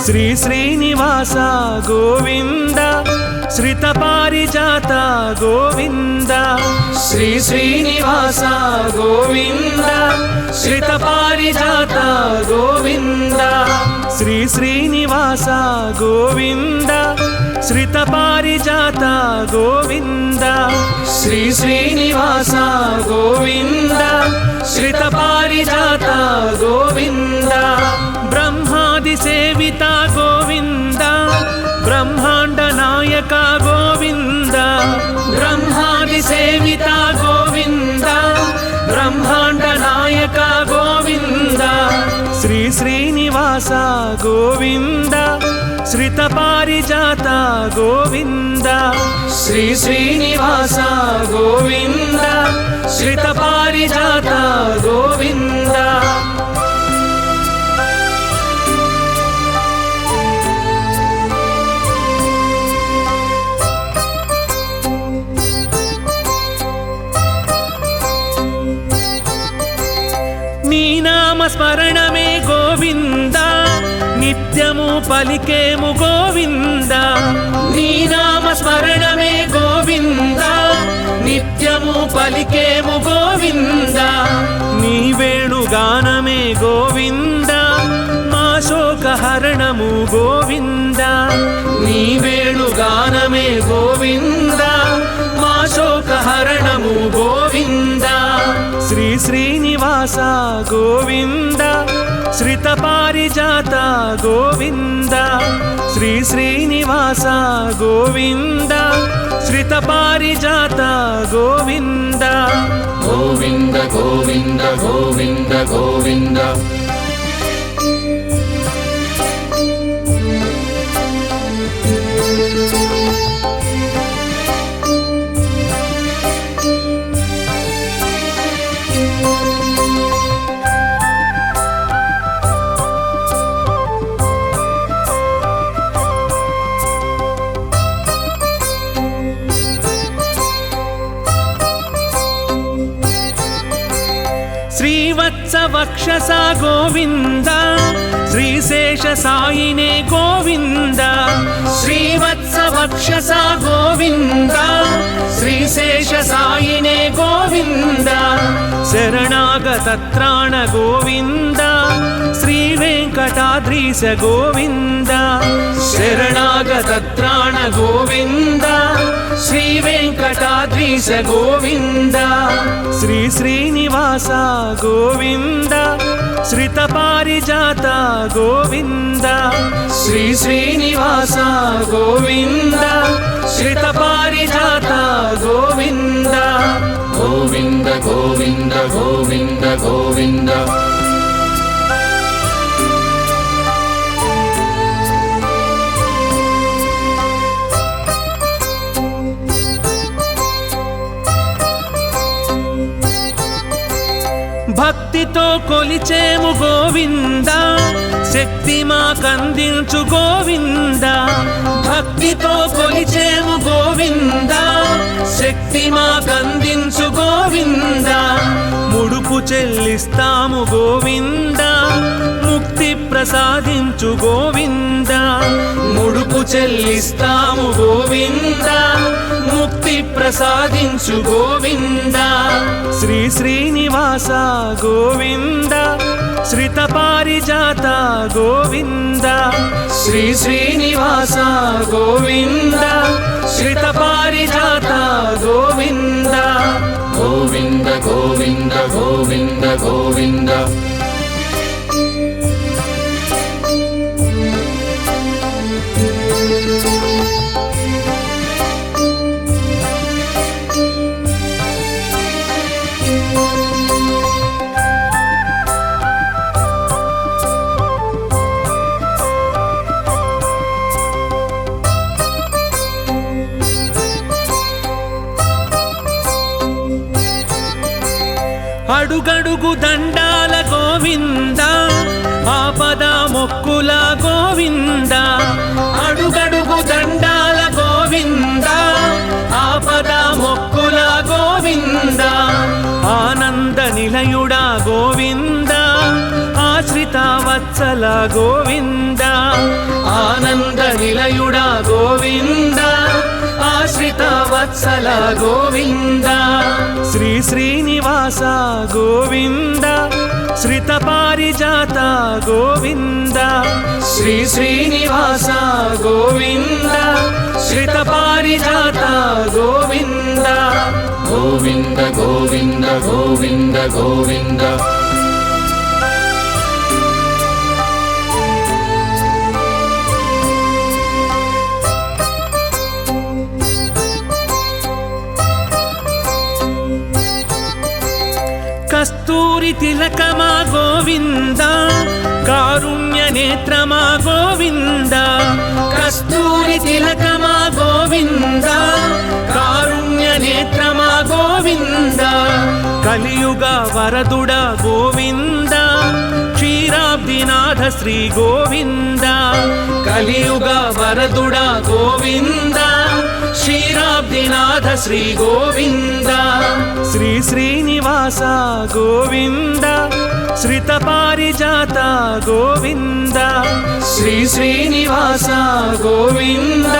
శ్రీ శ్రీనివాస గోవింద శ్రిత పారిజాత గోవింద శ్రీ శ్రీనివాస గోవింద శ్రిత పారిజాత గోవింద శ్రీ శ్రీనివాస గోవింద శ్రిత పారిజాత గోవింద శ్రీ శ్రీనివాస గోవింద శ్రిత పారిజాత గోవింద బ్రహ్మాది సేవిత గోవింద బ్రహ్మాండ నాయక గోవింద బ్రహ్మాది సేవిత గోవింద బ్రహ్మాండ నాయక గోవింద శ్రీ శ్రీనివాస గోవింద శ్రిత పారిజాత గోవింద శ్రీ శ్రీనివాస గోవింద శ్రిత పారిజాత గోవింద నీ నామ స్మరణమే గోవింద నిత్యము పలికేము గోవింద నీ నామ స్మరణమే గోవింద నిత్యము పలికేము గోవింద నీ వేణుగానమే గోవింద మా శోకహరణము గోవింద నీ వేణుగానమే గోవింద మా శోకహరణము గోవింద శ్రీ శ్రీనివాస గోవింద శ్రిత పారిజాత గోవింద శ్రీ శ్రీనివాస గోవింద శ్రిత పారిజాత గోవింద గోవింద గోవింద గోవింద గోవింద శ్రీవత్స వక్షస గోవింద శ్రీశేష సాయినే గోవింద శ్రీవత్స వక్షస గోవింద శ్రీశేష సాయినే గోవింద శరణాగత త్రాణ గోవింద శ్రీ వెంకటాద్రీశ గోవింద శరణాగత త్రాణ గోవింద శ్రీ వెంకటాద్రీశ గోవింద శ్రీ శ్రీనివాస గోవింద శ్రిత పారిజాత గోవింద శ్రీ శ్రీనివాస గోవింద శ్రిత పారిజాత గోవింద గోవింద గోవింద గోవింద గోవింద భక్తితో కొలిచేము గోవింద శక్తి మాకందించు గోవింద భక్తితో కొలిచేము గోవింద శక్తి మాకందించు గోవింద ముడుపు చెల్లిస్తాము గోవింద ముక్తి ప్రసాదించు గోవింద ముడుపు చెల్లిస్తాము గోవింద ముక్తి ప్రసాదించు గోవింద శ్రీ శ్రీనివాస గోవింద శ్రిత పారిజాత గోవింద శ్రీ శ్రీనివాస గోవింద శ్రిత పారిజాత గోవింద గోవింద గోవింద గోవింద గోవింద అడుగడుగు దండాల గోవింద ఆపద మొక్కుల గోవింద అడుగడుగు దండాల గోవింద ఆపద మొక్కుల గోవింద ఆనంద నిలయుడా గోవింద ఆశ్రిత వత్స వత్సల గోవింద ఆనంద నిలయుడా గోవింద ఆశ్రిత వత్సల గోవింద శ్రీ శ్రీనివాస గోవింద శ్రిత పారిజాత గోవింద శ్రీ శ్రీనివాస గోవింద శ్రిత పారిజాత గోవింద గోవింద గోవింద గోవింద గోవింద కస్తూరి తిలకమా గోవింద కారుణ్య నేత్రమా గోవింద కస్తూరి తిలకమా గోవింద కారుణ్య నేత్రమా గోవింద కలియుగ వరదుడ గోవింద క్షీరాబ్దినాథ శ్రీ గోవింద కలియుగ వరదుడ గోవింద క్షీరాబ్దినాథ శ్రీ గోవింద శ్రీ శ్రీనివాస గోవింద శ్రిత పారిజాత గోవింద శ్రీ శ్రీనివాస గోవింద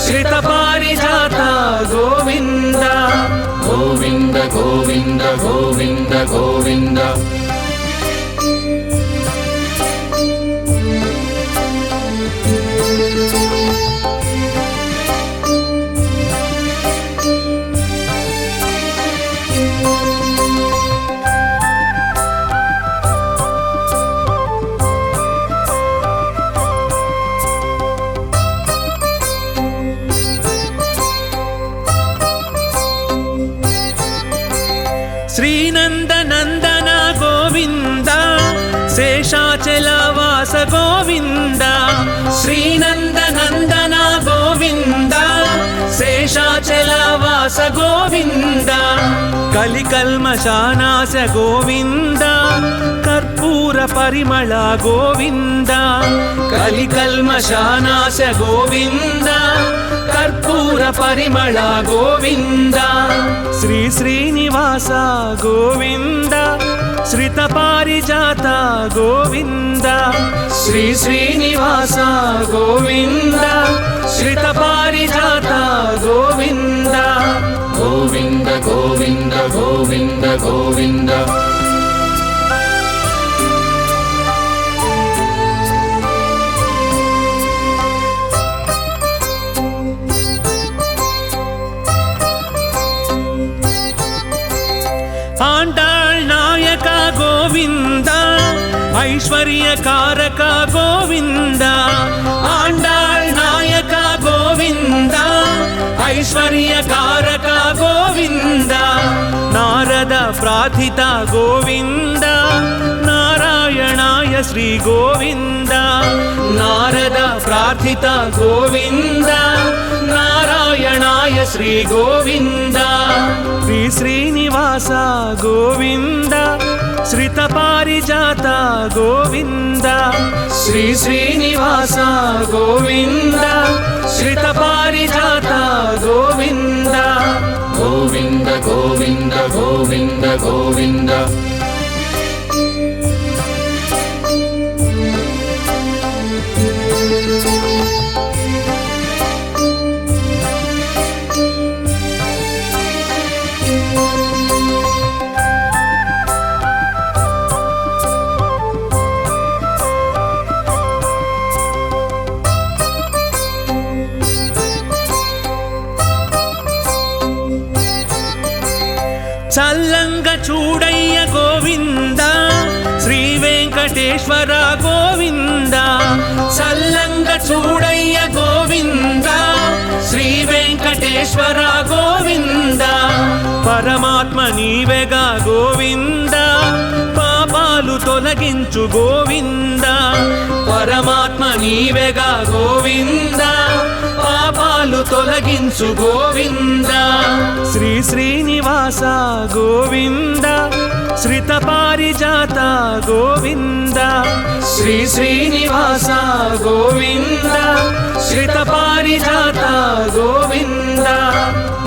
శ్రిత పారిజాత గోవింద గోవింద గోవింద గోవింద గోవింద శ్రీనందనందన గోవింద శేషాచలవాస గోవింద శ్రీనందనందన గోవింద శేషాచలవాస గోవింద కలికల్మషానాశ గోవింద కర్పూర పరిమళ గోవింద కలికల్మషానాశ గోవింద కర్పూర పరిమళ గోవింద శ్రీ శ్రీనివాస గోవింద శ్రిత పారిజాత గోవింద శ్రీ శ్రీనివాస గోవింద శ్రిత పారిజాత గోవింద గోవింద గోవింద గోవింద గోవింద ఆండాళ్ నాయక గోవింద ఐశ్వర్యకారక గోవింద ఆండాళ్ నాయక గోవింద ఐశ్వర్యకారక గోవింద నారద ప్రార్థిత గోవింద నారాయణాయ శ్రీ గోవింద నారద ప్రార్థిత గోవింద నారాయణాయ శ్రీ గోవింద శ్రీ శ్రీనివాస గోవింద శ్రిత పారిజాత గోవింద శ్రీ శ్రీనివాస గోవింద శ్రిత పారిజాత గోవింద గోవింద గోవింద గోవింద గోవింద చల్లంగ చూడయ్య గోవింద శ్రీ వెంకటేశ్వర గోవింద చల్లంగ చూడయ్య గోవింద శ్రీ వెంకటేశ్వర గోవింద పరమాత్మ నీవెగా గోవింద పాపాలు తొలగించు గోవింద పరమాత్మ నీవెగా గోవింద పాపాలు తొలగించు గోవింద శ్రీ శ్రీనివాస గోవింద శ్రిత పారిజాత గోవింద శ్రీ శ్రీనివాస గోవింద శ్రిత పారిజాత గోవింద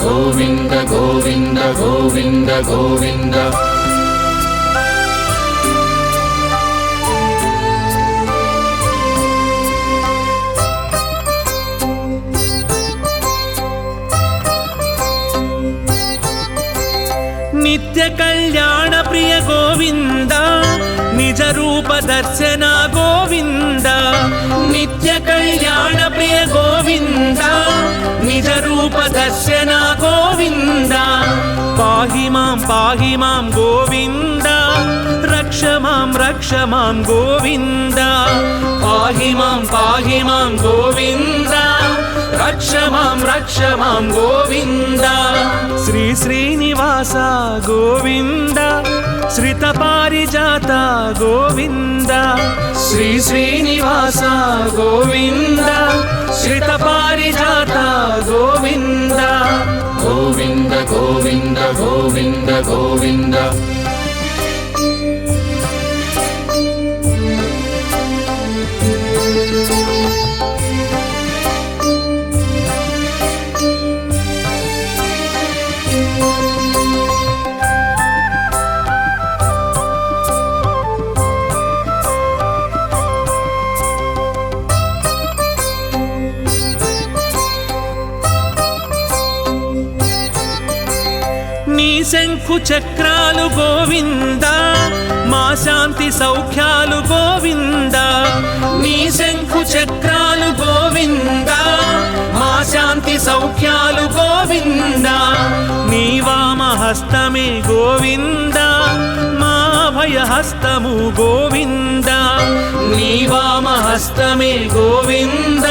గోవింద గోవింద గోవింద గోవింద రూప దర్శన గోవింద నిత్య కళ్యాణ ప్రియ గోవింద నిజ రూప దర్శన గోవింద పాహి మాం గోవింద రక్ష మాం గోవింద పాహి మాం గోవింద రక్ష మాం గోవింద శ్రీ శ్రీనివాస గోవింద శ్రిత పారిజాత గోవింద శ్రీ శ్రీనివాస గోవింద శ్రిత పారిజాత గోవింద గోవింద గోవింద గోవింద గోవింద నీ శంఖు చక్రాలు గోవింద మా శాంతి సౌఖ్యాలు గోవింద నీ శంఖు చక్రాలు గోవింద మా శాంతి సౌఖ్యాలు గోవింద నీ వామ హస్తమే గోవింద మా అభయహస్తము గోవింద నీ వామ హస్తమే గోవింద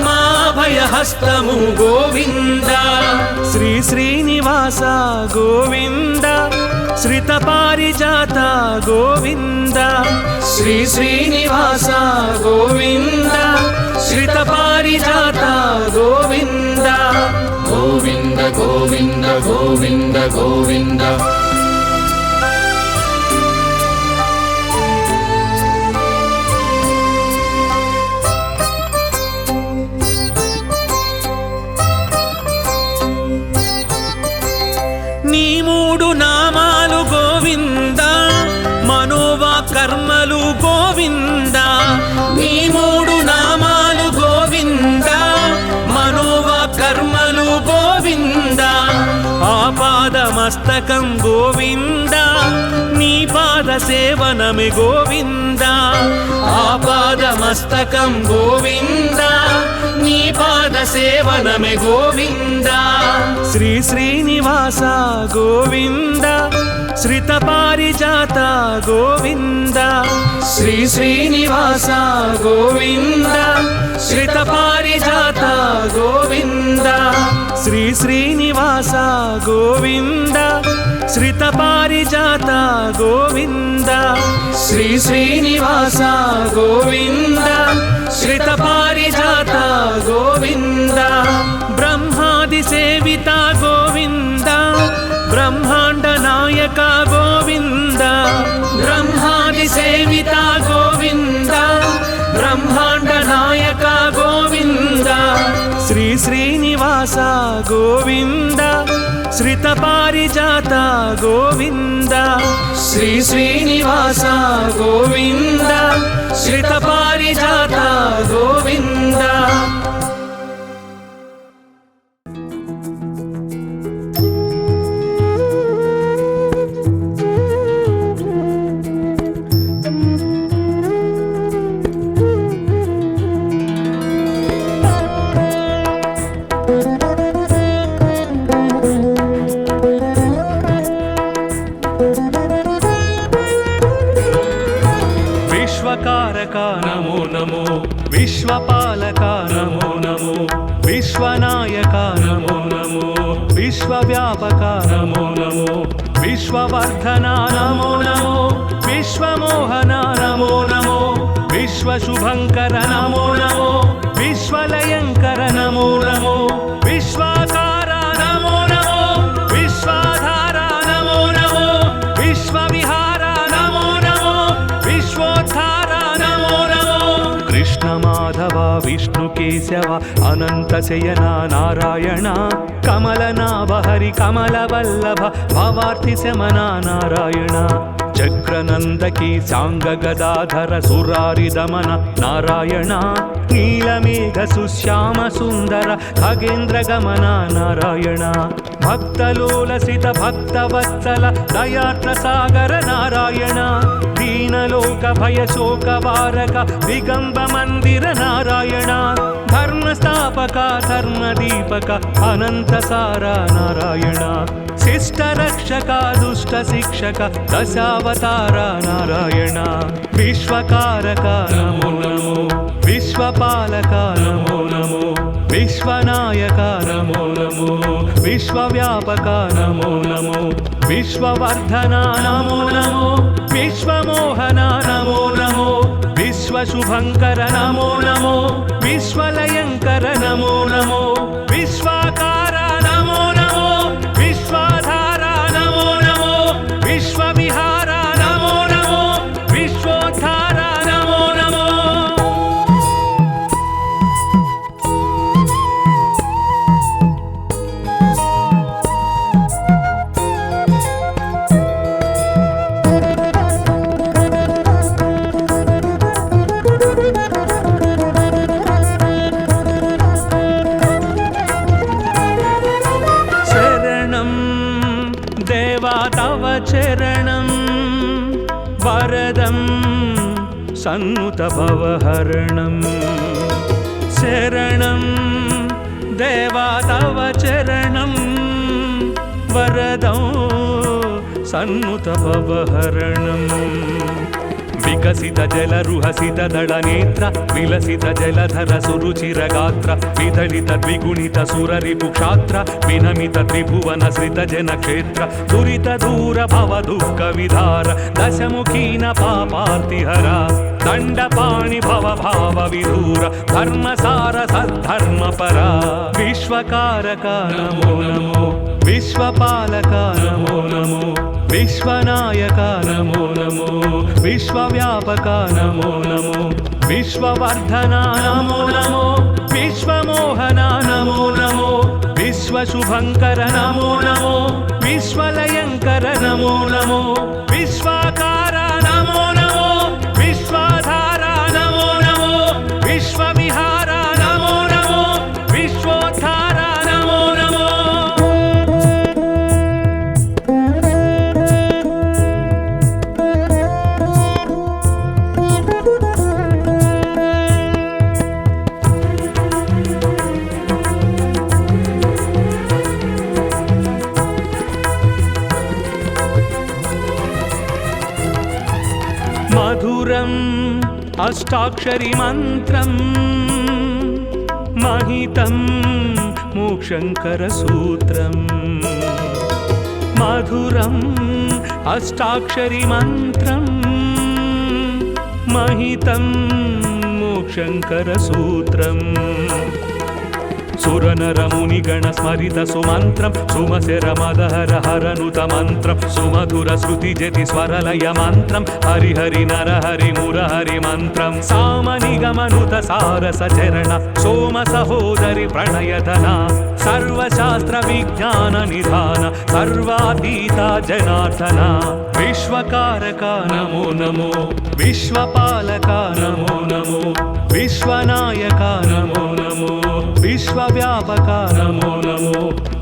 మా అభయహస్తము గోవింద శ్రీ శ్రీనివాస గోవింద శ్రిత పారిజాత గోవింద శ్రీ శ్రీనివాస గోవింద శ్రిత పారిజాత గోవింద గోవింద గోవింద గోవింద గోవింద నీ మూడు నామాలు గోవింద మనోవా కర్మలు గోవింద నీ మూడు నామాలు గోవింద మనోవా కర్మలు గోవింద ఆపాదమస్తకం గోవింద నీ పాద సేవనమే గోవింద ఆపాదమస్తకం గోవింద నీ పాద సేవనమే గోవింద శ్రీ శ్రీనివాస గోవింద శ్రిత పారిజాత గోవింద శ్రీ శ్రీనివాస గోవింద శ్రిత పారిజాత గోవింద శ్రీ శ్రీనివాస గోవింద శ్రిత పారిజాత గోవింద శ్రీ శ్రీనివాస గోవింద శ్రిత పారిజాత గోవింద బ్రహ్మాది సేవిత గోవింద బ్రహ్మాండ నాయక గోవింద బ్రహ్మాది సేవిత గోవింద బ్రహ్మాండ నాయక గోవింద శ్రీ శ్రీనివాస గోవింద శ్రిత పారిజాత గోవింద శ్రీ శ్రీనివాస గోవింద శ్రిత పారిజాత గోవింద విశ్వకారక నమో నమో విశ్వపాలక నమో నమో విశ్వనాయక నమో నమో విశ్వవ్యాపక నమో నమో విశ్వవర్ధన నమో నమో విశ్వమోహన నమో నమో విశ్వశుభంకర నమో నమో విశ్వలయంకర నమో నమో విశ్వాకార నమో నమో విశ్వాధార నమో నమో విశ్వవిహార నమో నమో విశ్వోద్ధార నమో నమో కృష్ణ మాధవ విష్ణు కేశవ అనంత శయన నారాయణ కమలనాభ హరి కమలవల్లభ భవార్థి శమన నారాయణ చక్రనందకి సాంగ గదాధర సురారి దమన నారాయణ నీలమేఘ సుశ్యామ సుందర ఖగేంద్ర గమన నారాయణ భక్తలోలసిత భక్తవత్సల దయార్ద్ర సాగర నారాయణ దీనలో लोक भय शोक वारक दिगंब मंदिर नारायण धर्म स्थापक धर्म दीपक अनंत सारा नारायण शिष्ट रक्षक दुष्ट शिक्षक दशावतार नारायण विश्वकारक नमो नमो विश्वपालक नमो नमो विश्वनायक नमो नमो विश्वव्यापक नमो नमो विश्ववर्धन नमो नमो विश्वमोहन नमो नमो विश्वशुभंकर नमो नमो विश्वलयंकर नमो नमो विश्वाकार नमो नमो विश्वाधार नमो नमो विश्वविहार नमो नमो विश्वोद्धार नमो नमो तव चरणं वरदं सन्नुत भवहरणं शरणं देवा तव चरणं वरदं सन्नुत भवहरणं विकसित जलरुहसित दळनेत्र विलसित जलधर सुरुचिरगात्र विदलित द्विगुणित सुररिपुक्षात्र विनमित त्रिभुवन श्रित जनक्षेत्र दुरित दूर भव दुःख विधार दशमुखीन पापार्तिहर दण्डपाणि भव भाव विधूर धर्मसार सद्धर्मपरा विश्वकारक नमो नमो विश्वपालक नमो नमो विश्वनायक नमो नमो विश्वव्यापक नमो नमो विश्ववर्धन नमो नमो विश्वमोहन नमो नमो विश्वशुभंकर नमो नमो विश्वलयंकर नमो नमो विश्वाकार नमो नमो विश्वाधार नमो नमो विश्वविहार नमो नमो विश्वोद्धार नमो नमो मधुरम् अष्टाक्षरी मन्त्रं महितं मोक्षङ्करसूत्रं मधुरम् अष्टाक्षरी मन्त्रं महितं मोक्षङ्करसूत्रम् सुरनरमुनिगण स्मरित सुमन्त्रं सुमसेर मदहर हरनुत मन्त्रं सुमधुर श्रुति जति स्वरलय मन्त्रं हरिहरि नरहरि मुरहरि मन्त्रं सामनिगमनुत सारस चरण सोम सहोदरि प्रणयधन सर्वशास्त्र विज्ञान निधान सर्वातीता जनार्दन विश्वकारक नमो नमो विश्वपालक नमो नमो विश्वनायक नमो नमो विश्वव्यापक नमो नमो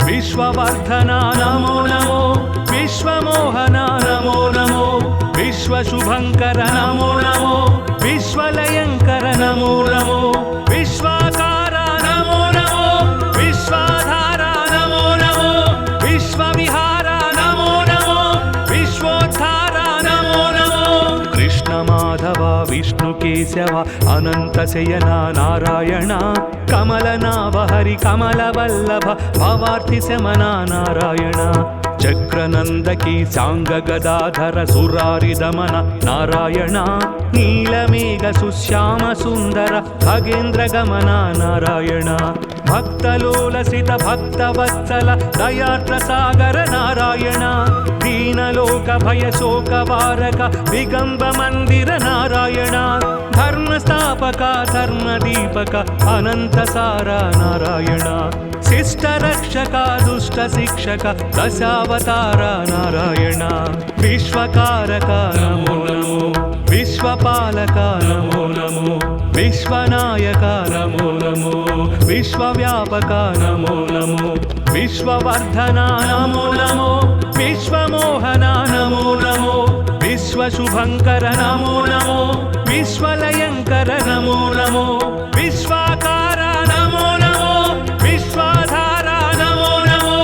विश्ववर्धन नमो नमो विश्वमोहन नमो नमो विश्वशुभंकर नमो नमो विश्वलयंकर नमो नमो विश्वाकार नमो नमो विश्वाधार नमो नमो विश्वविहार नमो नमो विश्वोद्धार नमो नमो कृष्ण माधव विष्णु केशव अनंत शयन नारायण कमलनाभ हरि कमलवल्लभ भवार्थि शमन नारायण चक्रनंदकी सांग गदाधर सुरारि दमन नारायण नीलमेघ सुश्याम सुंदर खगेन्द्र गमन नारायण भक्तलोलसित भक्तवत्सल दयार्द्र सागर नारायण दीनलोक भय शोक वारक दिगंब मंदिर नारायण धर्म स्थापक धर्म दीपक अनंत सारा नारायण शिष्ट रक्षक दुष्ट शिक्षक दशावतार नारायण विश्वकारक नमो नमो विश्वपालक नमो नमो विश्वनायक नमो नमो विश्वव्यापक नमो नमो विश्ववर्धन नमो नमो विश्वमोहन नमो नमो విశ్వశుభంకర నమో నమో విశ్వలయంకర నమో నమో విశ్వాకార నమో నమో విశ్వాధార నమో నమో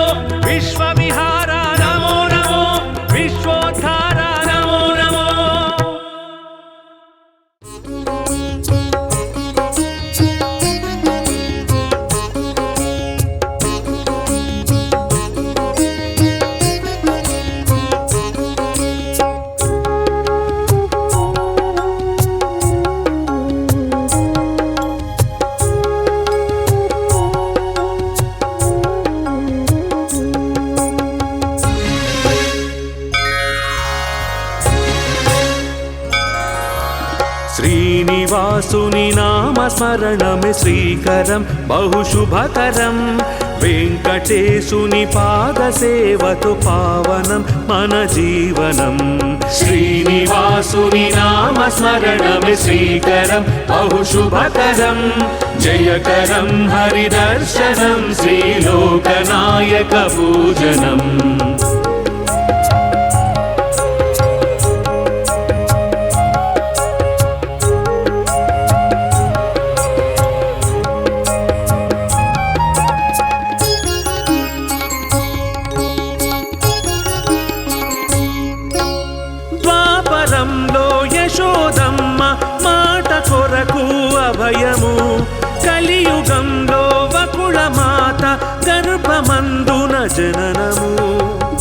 విశ్వవిహార నమో నమో విశ్వోద్ధార నమో నమో. శ్రీనివాసుని నామస్మరణమే శ్రీకరం బహుశుభకరం వెంకటేశుని పాదసేవతో పావనం మన జీవనం. శ్రీనివాసుని నామస్మరణమే శ్రీకరం బహుశుభకరం జయకరం హరిదర్శనం శ్రీలోకనాయక పూజనం. యశోదమ్మ మాట కొరకు అభయము కలియుగంలో వకుళ మాత గర్భమందున జననము.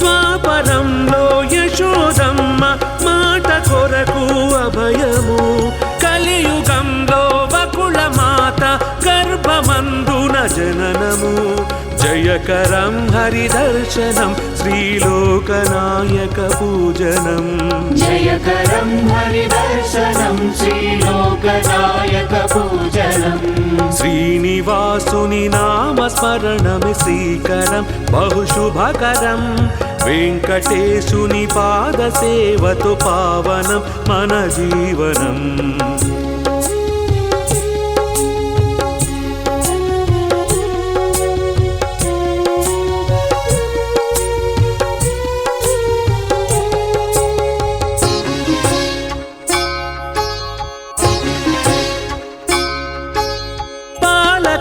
ద్వాపరంలో యశోదమ్మ మాట కొరకు అభయము కలియుగంలో వకుళ మాత గర్భమందున జననము. జయకరం హరిదర్శనం శ్రీలోకనాయక పూజనం. జయకరం హరిదర్శనం శ్రీలోకనాయక పూజనం. శ్రీనివాసుని నామస్మరణమే శ్రీకరం బహుశుభకరం వెంకటేశుని పాదసేవతో పావనం మన జీవనం.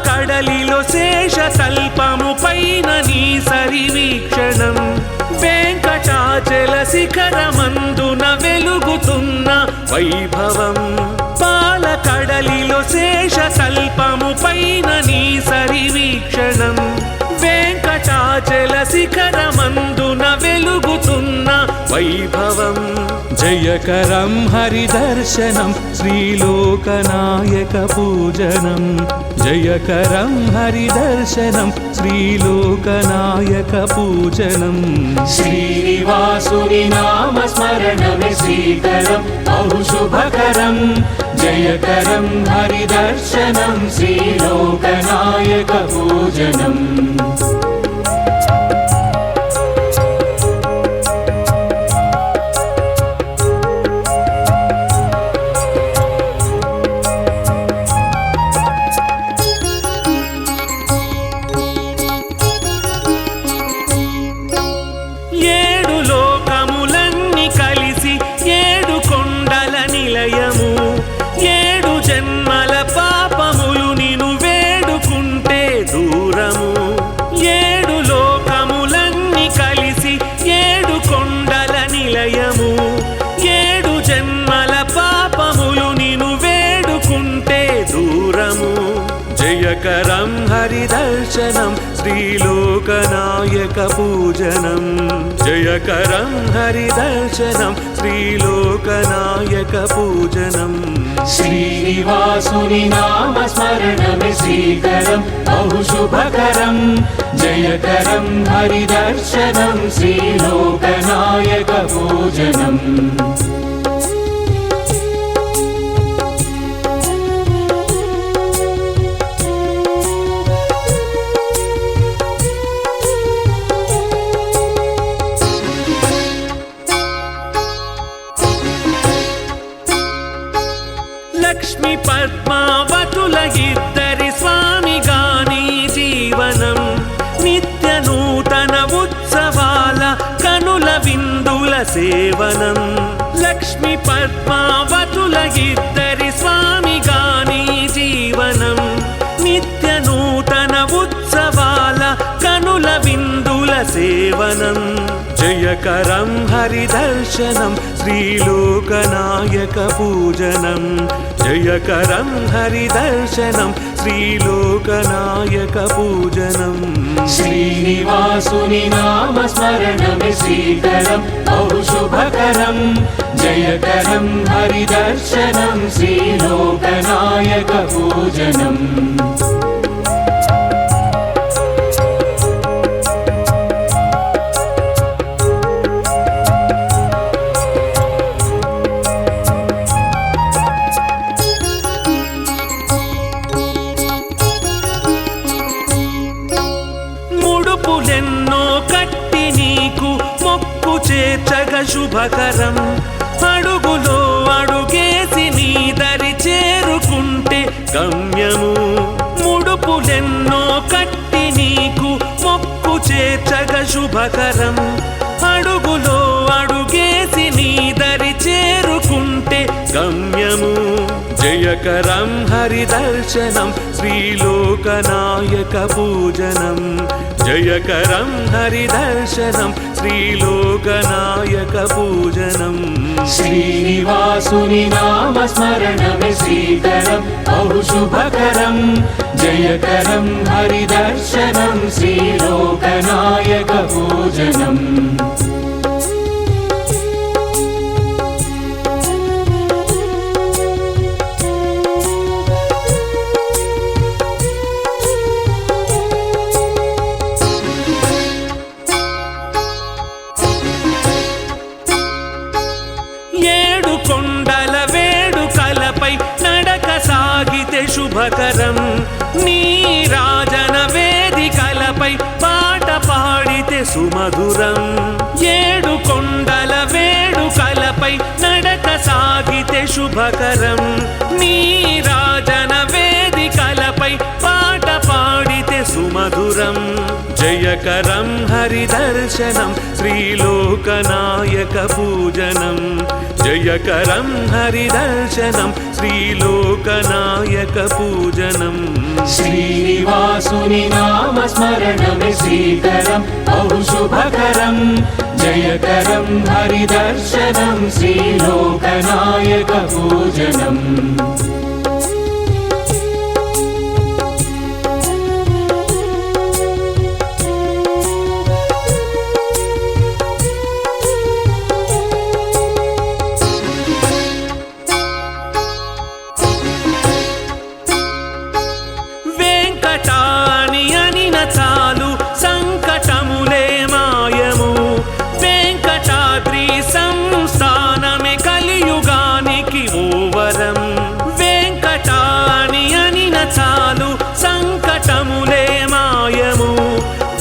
కడలిలో శేషతల్పము పైన నీ సరివీక్షణం వెంకటాచల శిఖరమందున వెలుగుతున్న వైభవం. పాలకడలిలో శేషతల్పము పైన నీ సరివీక్షణం వెంకటాచల శిఖరమందున వెలుగుతున్న వైభవం. జయకరం హరిదర్శనం శ్రీలోకనాయక పూజనం. జయకరం హరిదర్శనం శ్రీలోకనాయక పూజనం. శ్రీనివాసుని నామస్మరణమే శ్రీకరం బహుశుభకరం జయకరం హరిదర్శనం శ్రీలోకనాయక పూజనం. జయకరం హరిదర్శనం శ్రీలోకనాయక పూజనం. జయకరం హరిదర్శనం శ్రీలోకనాయక పూజనం. శ్రీనివాసుని నామస్మరణమే శ్రీకరం బహుశుభకరం జయకరం హరిదర్శనం శ్రీలోకనాయక పూజనం. లక్ష్మి పద్మావతుల ఇద్దరి స్వామిగాని జీవనం నిత్య నూతన ఉత్సవాల కనుల విందుల సేవనం. లక్ష్మి పద్మావతుల ఇద్దరి స్వామిగాని జీవనం నిత్య నూతన ఉత్సవాల కనుల విందుల సేవనం జయకరం హరిదర్శనం శ్రీలోకనాయక పూజనం జయకరం హరిదర్శనం శ్రీలోకనాయక పూజనం శ్రీనివాసుని నామ స్మరణమే శ్రీకరం బహు శుభకరం జయకరం హరిదర్శనం శ్రీలోకనాయక పూజనం ముడుపులెన్నో కట్టి నీకు మొక్కు చేర్చగ శుభకరం అడుగులో అడుగేసి నీ దరి చేరుకుంటే గమ్యము ముడుపులెన్నో కట్టి నీకు మొక్కు చేర్చగ శుభకరం అడుగులో అడుగేసి నీ దరి చేరుకుంటే గమ్యము జయకరం హరిదర్శనం శ్రీలోకనాయక పూజనం జయకరం హరిదర్శనం శ్రీలోకనాయక పూజనం శ్రీనివాసుని నామ స్మరణమే శ్రీకరం బహు శుభకరం జయకరం హరిదర్శనం శ్రీలోకనాయక పూజనం కొండల వేడుకలపై నడక సాగితే శుభకరం నీ రాజన వేదికలపై పాట పాడితే సుమధురం ఏడు కొండల వేడుకలపై నడక సాగితే శుభకరం నీ రాజన వేదికలపై పాట పాడితే సుమధురం జయకరం హరిదర్శనం శ్రీలోకనాయక పూజనం జయకరం హరిదర్శనం శ్రీలోకనాయక పూజనం శ్రీనివాసుని నామ స్మరణమే శ్రీకరం బహు శుభకరం జయకరం హరిదర్శనం శ్రీలోకనాయక పూజనం చాలు సంకటములే మాయము వెంకటాద్రి సంస్థానమే కలియుగానికి ఓవరం వెంకటాని అనిన చాలు సంకటములే మాయము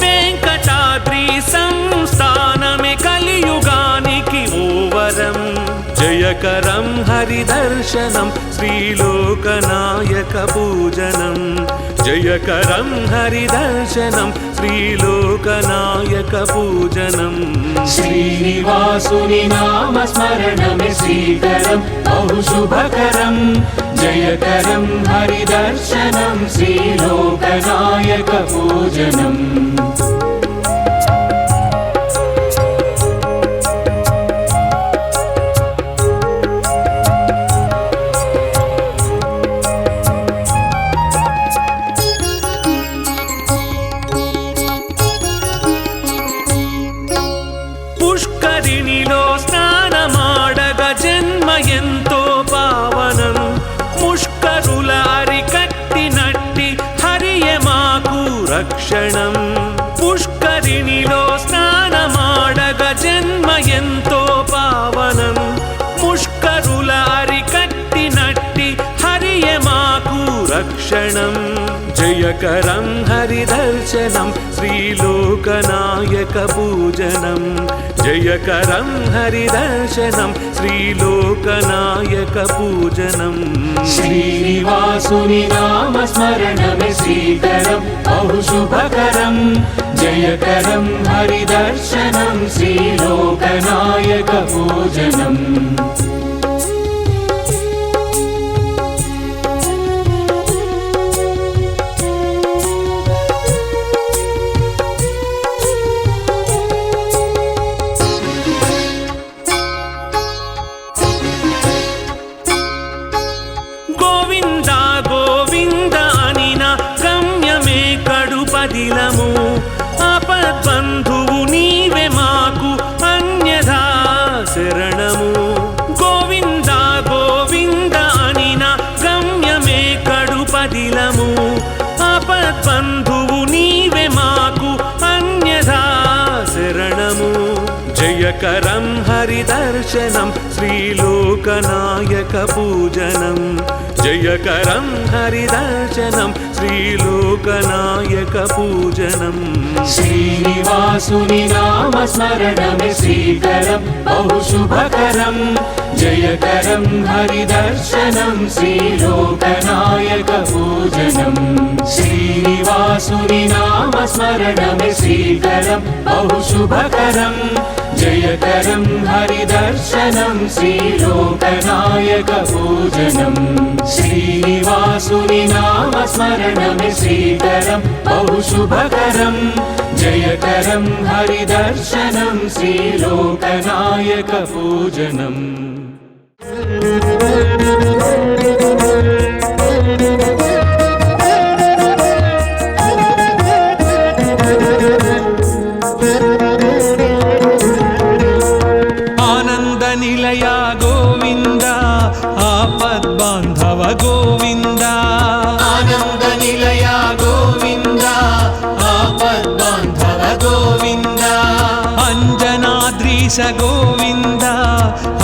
వెంకటాద్రి సంస్థానమే కలియుగానికి ఓవరం జయకరం హరిదర్శనం శ్రీలోకనాయక పూజనం జయకరం హరిదర్శనం శ్రీలోకనాయక పూజనం శ్రీనివాసుని నామ స్మరణమే శ్రీకరం బహు శుభకరం జయకరం హరిదర్శనం శ్రీలోకనాయక పూజనం పుష్కరిణిలో స్నానమాడగ జన్మ ఎంతో పావనం ముష్కరుల అరికట్టినట్టి హరియే మాకు రక్షణం పుష్కరిణిలో స్నానమాడగ జన్మ ఎంతో పావనం ముష్కరుల అరికట్టినట్టి హరియే మాకు రక్షణం జయ जयकरं हरिदर्शनं श्रीलोकनायकपूजनं जयकरं हरिदर्शनं श्रीलोकनायकपूजनं श्रीनिवासुनि नाम स्मरणमे श्रीकरं बहु शुभकरं जयकरं हरिदर्शनं श्रीलोकनायकपूजनम् ఆపద్బంధువు నీవే మాకు అన్యథా శరణము గోవింద గోవింద అనిన గమ్యమే కడుపదిలము ఆపద్బంధువు నీవే మాకు అన్యథా శరణము జయకరం హరిదర్శనం శ్రీలోకనాయకపూజనం जयकरं हरिदर्शनं श्रीलोकनायकपूजनं श्रीनिवासुनि नाम स्मरणमे श्रीकरं बहु शुभकरं जयकरं हरिदर्शनं श्रीलोकनायकपूजनं श्रीनिवासुनि नाम स्मरणमे श्रीकरं बहु शुभकरं जयकरं हरिदर्शनं श्रीलोकनायकपूजनं श्रीनिवासुनि नाम स्मरणमे श्रीकरं बहु शुभकरं जयकरं हरिदर्शनं श्रीलोकनायकपूजनम् निलया गोविन्द आपद्बान्धव गोविन्द आनन्द निलया गोविन्द आपद्बान्धव गोविन्द अञ्जनाद्रीश गोविन्द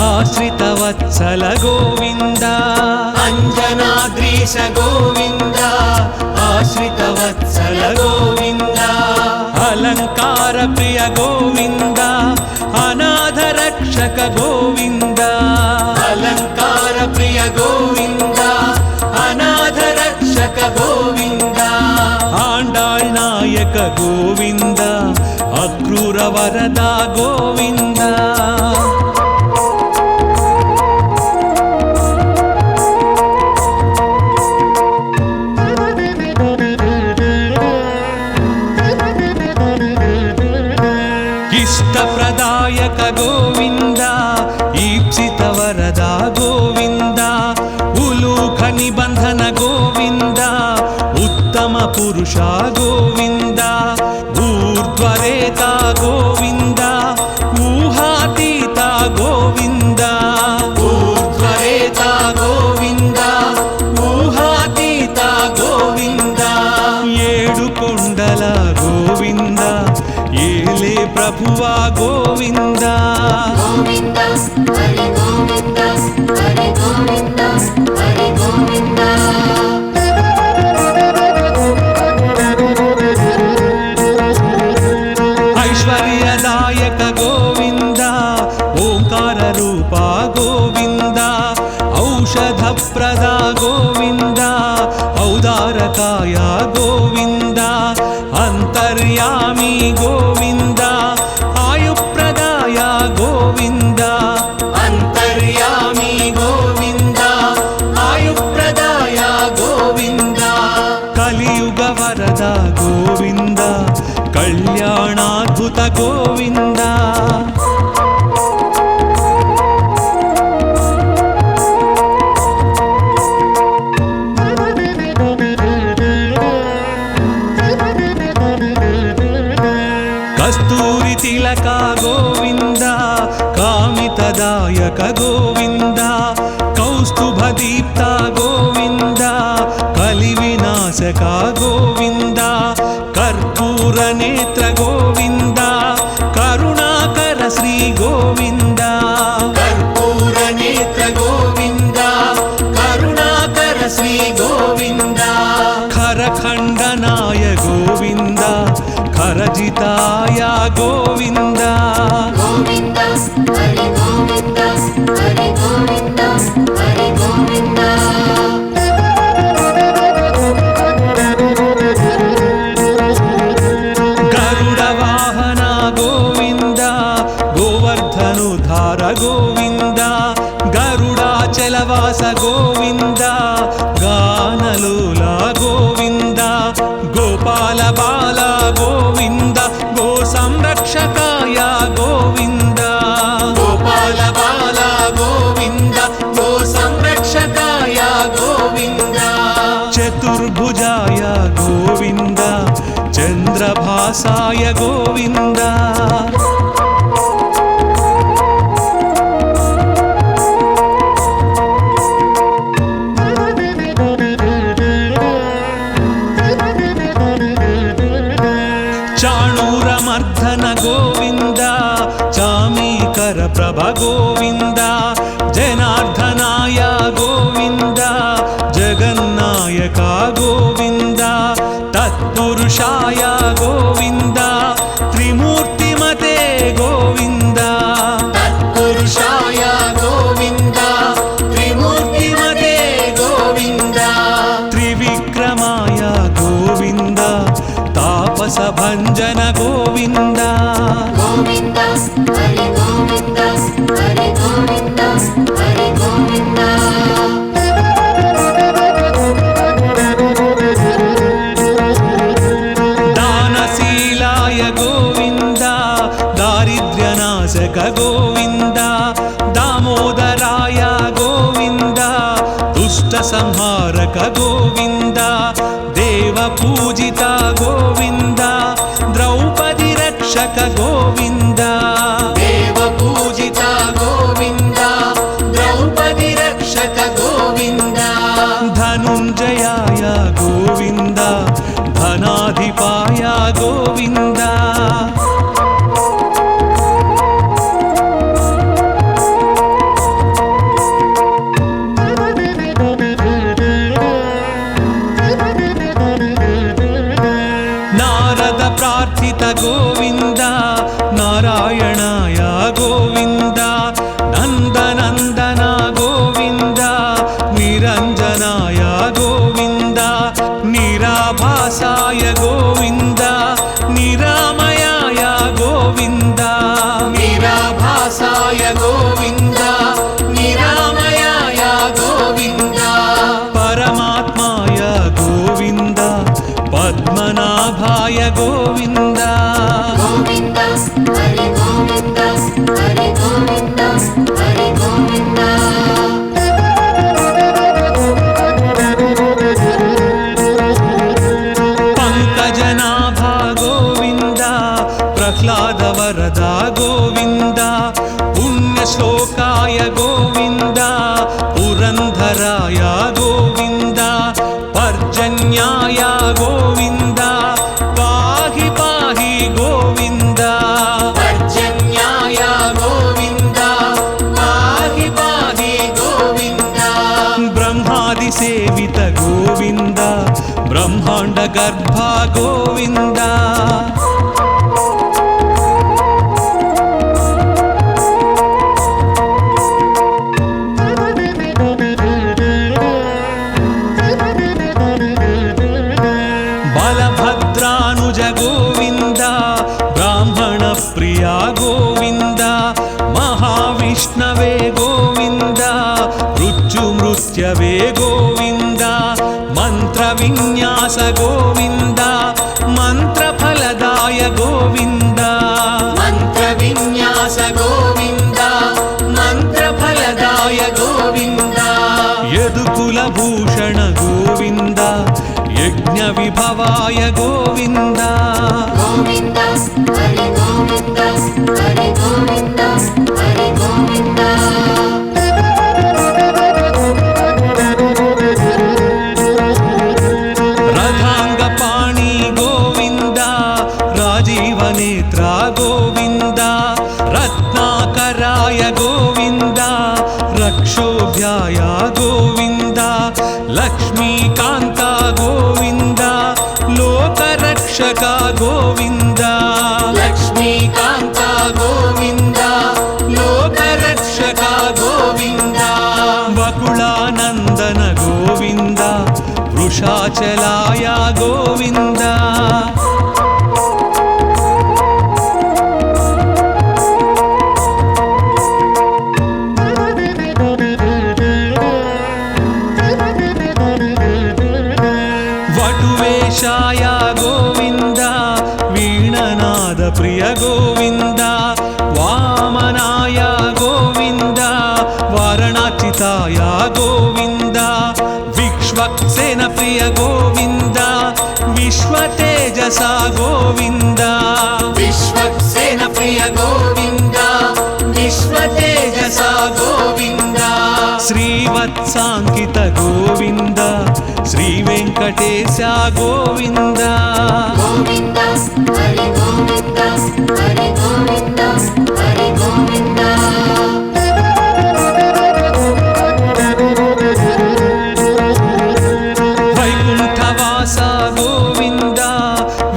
आश्रितवत्सल गोविन्द अञ्जनाद्रीश गोविन्द आश्रितवत्सल गोविन्द अलङ्कार प्रिय गोविन्द अनाथ रक्षक गोविन्द अलङ्कार प्रिय गोविन्द अनाथ रक्षक गोविन्द आण्डाळ् नायक गोविन्द अक्रूर वरदा गोविन्द इष्टप्रदायक गोविन्द ईप्सित वरदा गोविन्द उलूख निबन्धन गोविन्द उत्तम पुरुषा गोविन्द ऊर्ध्वरेता गोविन्द ऊहातीता गोविन्द ऊर्ध्वरेता गोविन्द ऊहातीता गोविन्द ఏడు కొండల గోవింద ఏలే ప్రభువా గోవింద गोविन्द हरि गोविन्द हरि गोविन्द हरि गोविन्द ऐश्वर्यदायक गोविन्द ओंकार रूपा गोविन्द औषधप्रदा गोविन्द औदारकाय गोविन्द अन्तर्यामी गोविन्द आयुप्रदाय गोविन्द अन्तर्यामी गोविन्द आयुप्रदाय गोविन्द कलियुग वरद गोविन्द कल्याणाद्भुत गोविन्द హరి గోవింద గరుడ వాహన గోవింద గోవర్ధనుధార గోవింద గరుడాచలవాస గోవింద గానలోల గోవింద గోపాల బాల గోవింద గో సంరక్షకాయ గోవింద గోపాల బాల గోవింద గో సంరక్షకాయ గోవింద చతుర్భుజాయ గోవింద చంద్రభాసాయ గోవింద చాణూరమర్ధన గోవింద చామీకర ప్రభ గోవింద జనార్దనాయ గోవింద జగన్నాయక గోవింద తత్పురుషాయ గోవింద త్రిమూర్తిమతే గోవింద తత్పురుషాయ గోవింద త్రిమూర్తిమతే గోవింద త్రివిక్రమాయ గోవింద తాపస భంజన గోవింద గోవింద హరి గోవింద హరి గోవింద హరి గోవింద దానశీలాయ గోవింద దారిద్ర్యనాశక గోవింద దామోదరాయ గోవింద దుష్ట సంహారక గోవింద దేవ పూజిత గోవింద ద్రౌపది రక్షక గోవింద దేవ పూజిత గోవింద ద్రౌపది రక్షక గోవింద ధనుంజయాయ గోవింద ధనాధిపాయ గోవింద నారద ప్రార్థిత గోవింద నారాయణాయ గోవింద నందనందన గోవింద నిరంజనాయ గోవింద నిరాభాసాయ గోవింద నిరామయాయ గోవింద నిరాభాసాయ గోవింద నిరామయాయ గోవింద పరమాత్మాయ గోవింద పద్మనాభాయ గోవింద గోవింద హరి గోవింద హరి గోవింద హరి గోవింద పంకజనాభ గోవింద ప్రహ్లాద వరద గోవింద పుణ్యశ్లోకాయ గోవింద పురంధరాయ గోవింద పర్జన్యాయ గోవింద పాహి పాహి గోవింద పర్జన్యాయ గోవింద పాహి పాహి గోవింద బ్రహ్మాది సేవిత గోవింద బ్రహ్మాండ గర్భ గోవింద బలభద్రానుజ గోవింద బ్రాహ్మణ ప్రియ గోవింద మహావిష్ణవే గోవింద మృత్యుమృత్యవే గోవింద మంత్ర విన్యాస గోవింద మంత్రఫలదాయ గోవింద మంత్ర విన్యాస గోవింద మంత్రఫలదాయ గోవింద యదుకుల భూషణ గోవింద యజ్ఞ విభవాయ గోవింద గోవింద హరి గోవింద హరి గోవింద హరి గోవింద రథాంగ పాణి గోవింద రాజీవ నేత్ర గోవింద రత్నాకరాయ గోవింద రక్షోభ్యాయ గోవింద లక్ష్మీకాంత గోవింద లోకరక్షక గోవింద లక్ష్మీకాంత గోవింద లోకరక్షక గోవింద व्याकुलानन्दन गोविन्द वृषाचलाय गोविन्द वटुवेशाय गोविन्द वीणनाद प्रिय गोविन्द वामनाय गोविन्द वारणाचिताय गोविन्द विश्वक्सेन प्रिय गोविन्द विश्वतेजसा गोविन्द विश्वक्सेन प्रिय गोविन्द विश्वतेजसा गोविन्द श्रीवत्साङ्कित गोविन्द श्रीवेङ्कटेश गोविन्द गोविन्द हरि गोविन्द हरि गोविन्द हरि गोविन्द वैकुण्ठवास गोविन्द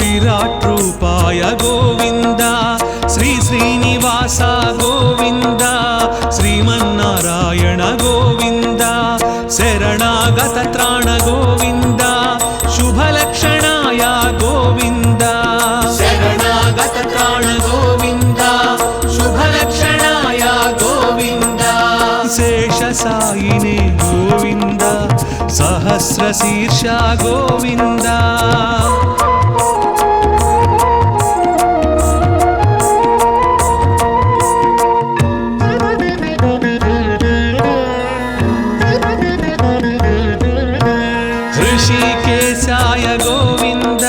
विराट् रूपाय गोविन्द श्री श्रीनिवास गोविन्द श्रीमन्नारायण गोविन्द शरणागत त्राण गोविन्द शुभलक्षणाय गोविन्द शरणागत त्राण गोविन्द शुभलक्षणाय गोविन्द शेषसायिने गोविन्द सहस्रशीर्ष गोविन्द ऋषिकेशाय गोविन्द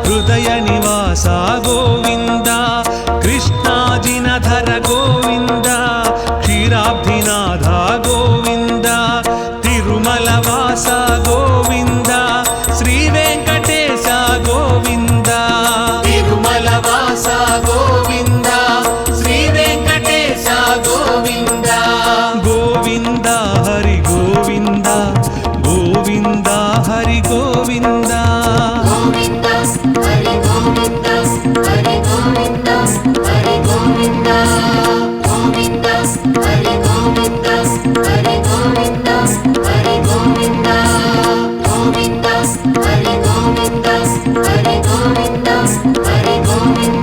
हृदय निवास गोविन्द कृष्णाजिनधर गोविन्द क्षीराब्धिनाथ गोविन्द तिरुमलवास गोविन्द श्रीवेङ्कटेश गोविन्द तिरुमलवास गोविन्द श्रीवेङ्कटेश गोविन्द गोविन्द हरि गोविन्द गोविन्द हरि गोविन्द गोविन्द हरि गोविन्द हरि गोविन्द हरि गोविन्द गोविन्द हरि गोविन्द हरि गोविन्द हरि गोविन्द गोविन्द हरि गोविन्द हरि गोविन्द हरि गोविन्द